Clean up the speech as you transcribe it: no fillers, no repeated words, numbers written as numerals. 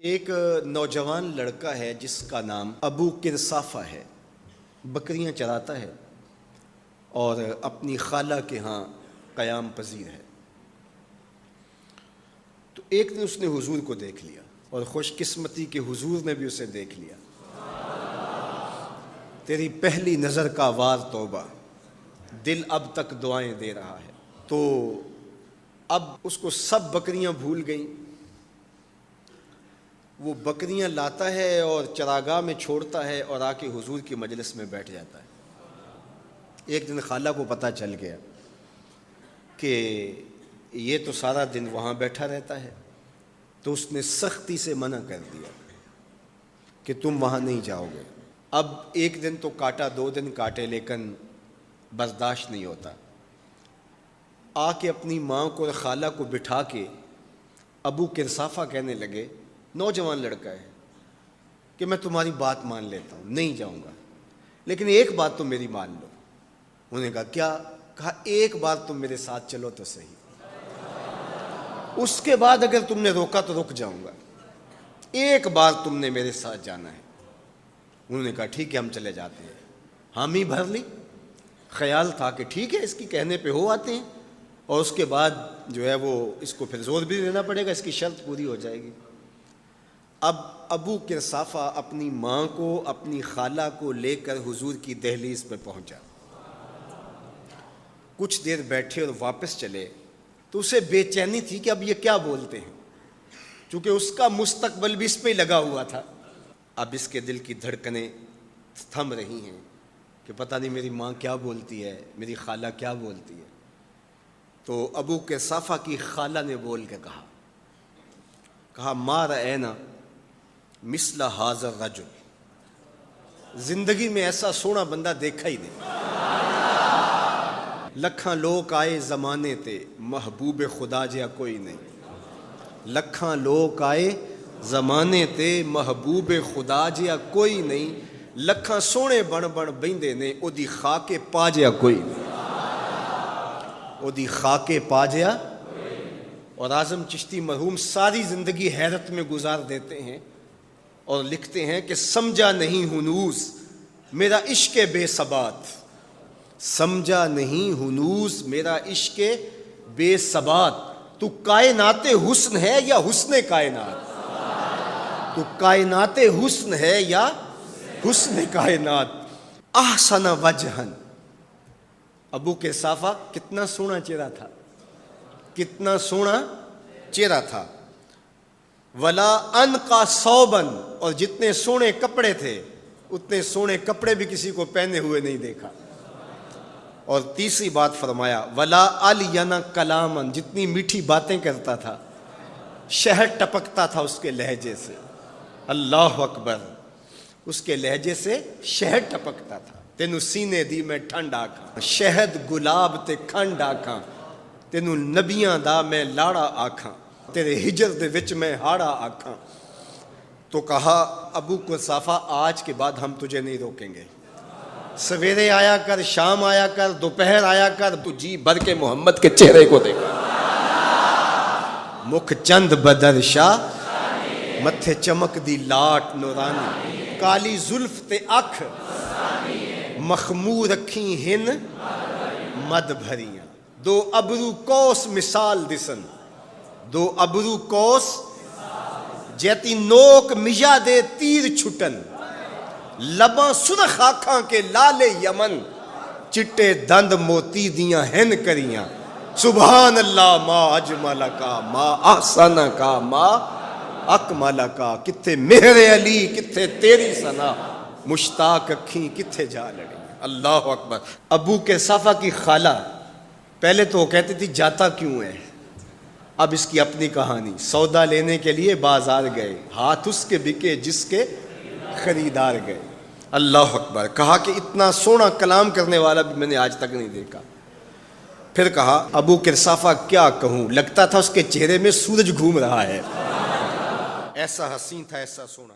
ایک نوجوان لڑکا ہے جس کا نام ابو قرصافہ ہے، بکریاں چراتا ہے اور اپنی خالہ کے ہاں قیام پذیر ہے۔ تو ایک دن اس نے حضور کو دیکھ لیا اور خوش قسمتی کہ حضور نے بھی اسے دیکھ لیا۔ تیری پہلی نظر کا وار توبہ، دل اب تک دعائیں دے رہا ہے۔ تو اب اس کو سب بکریاں بھول گئیں، وہ بکریاں لاتا ہے اور چراگاہ میں چھوڑتا ہے اور آ کے حضور کی مجلس میں بیٹھ جاتا ہے۔ ایک دن خالہ کو پتہ چل گیا کہ یہ تو سارا دن وہاں بیٹھا رہتا ہے، تو اس نے سختی سے منع کر دیا کہ تم وہاں نہیں جاؤ گے۔ اب ایک دن تو کاٹا، 2 دن کاٹے، لیکن برداشت نہیں ہوتا۔ آ کے اپنی ماں کو اور خالہ کو بٹھا کے ابو قرصافہ کہنے لگے، نوجوان لڑکا ہے، کہ میں تمہاری بات مان لیتا ہوں، نہیں جاؤں گا، لیکن ایک بات تو میری مان لو۔ انہوں نے کہا کیا؟ کہا ایک بار تم میرے ساتھ چلو تو صحیح، اس کے بعد اگر تم نے روکا تو رک جاؤں گا، ایک بار تم نے میرے ساتھ جانا ہے۔ انہوں نے کہا ٹھیک ہے، ہم چلے جاتے ہیں۔ حامی بھر لی، خیال تھا کہ ٹھیک ہے اس کی کہنے پہ ہو آتے ہیں، اور اس کے بعد جو ہے وہ اس کو پھر زور بھی دینا پڑے گا، اس کی شرط پوری ہو جائے گی۔ اب ابو قرصافہ اپنی ماں کو، اپنی خالہ کو لے کر حضور کی دہلیز پہ پہنچا۔ کچھ دیر بیٹھے اور واپس چلے تو اسے بے چینی تھی کہ اب یہ کیا بولتے ہیں، چونکہ اس کا مستقبل بھی اس پہ لگا ہوا تھا۔ اب اس کے دل کی دھڑکنیں تھم رہی ہیں کہ پتہ نہیں میری ماں کیا بولتی ہے، میری خالہ کیا بولتی ہے۔ تو ابو قرصافہ کی خالہ نے بول کے کہا ما رأینا مثل ھذا الرجل، زندگی میں ایسا سونا بندہ دیکھا ہی نہیں۔ لکھاں لوگ آئے زمانے تے، محبوب خدا جیا کوئی نہیں۔ لکھاں لوگ آئے زمانے تے، محبوب خدا جیا کوئی نہیں۔ لکھاں سونے بن بن بیندے نے، او دی خاک پا جیا کوئی نہیں۔ او دی خاک پا جیا۔ اور اعظم چشتی مرحوم ساری زندگی حیرت میں گزار دیتے ہیں اور لکھتے ہیں کہ سمجھا نہیں ہنوز میرا عشق بے ثبات، سمجھا نہیں ہنوز میرا عشق بے ثبات، تو کائنات حسن ہے یا حسن کائنات، تو کائنات حسن ہے یا حسن کائنات۔ احسن وجہن، ابو قرصافہ کتنا سونا چہرہ تھا، کتنا سونا چہرہ تھا۔ ولا انقا ثوبا، اور جتنے سونے کپڑے تھے اتنے سونے کپڑے بھی کسی کو پہنے ہوئے نہیں دیکھا۔ اور تیسری بات فرمایا ولا الین کلاما، جتنی میٹھی باتیں کرتا تھا، شہد ٹپکتا تھا اس کے لہجے سے۔ اللہ اکبر، اس کے لہجے سے شہد ٹپکتا تھا۔ تینوں سینے دی میں ٹھنڈ آکھاں، شہد گلاب تے کھنڈ آکھاں، تینوں نبیاں دا میں لاڑا آکھاں، تیرے ہجر دے وچ میں ہاڑا آکھاں۔ تو کہا ابو قرصافہ آج کے بعد ہم تجھے نہیں روکیں گے، سویرے آیا کر، شام آیا کر، دوپہر آیا کر، تو جی بھر کے محمد کے چہرے کو دیکھا۔ مکھ چند بدر شاہ، متھے چمک دی لاٹ نورانی، کالی زلف تے اکھ، مخمور رکھیں ہن مد بھریاں، 2 ابرو کوس مثال دسن، 2 ابرو کوس جیتی نوک مجا دے تیر چھٹن، لباں سرخ آنکھاں کے لال یمن، چٹے دند موتی دیاں ہن کریاں۔ سبحان اللہ ما اجمل کا، ما احسن کا، ما اکمل کا، کتھے مہر علی کتھے تیری ثنا، مشتاق اکھیں کتھے جا لڑی۔ اللہ اکبر۔ ابو قرصافہ کی خالہ پہلے تو وہ کہتی تھی جاتا کیوں ہے، اب اس کی اپنی کہانی۔ سودا لینے کے لیے بازار گئے، ہاتھ اس کے بکے جس کے خریدار گئے۔ اللہ اکبر۔ کہا کہ اتنا سونا کلام کرنے والا بھی میں نے آج تک نہیں دیکھا۔ پھر کہا ابو قرصافہ کیا کہوں، لگتا تھا اس کے چہرے میں سورج گھوم رہا ہے، ایسا حسین تھا، ایسا سونا۔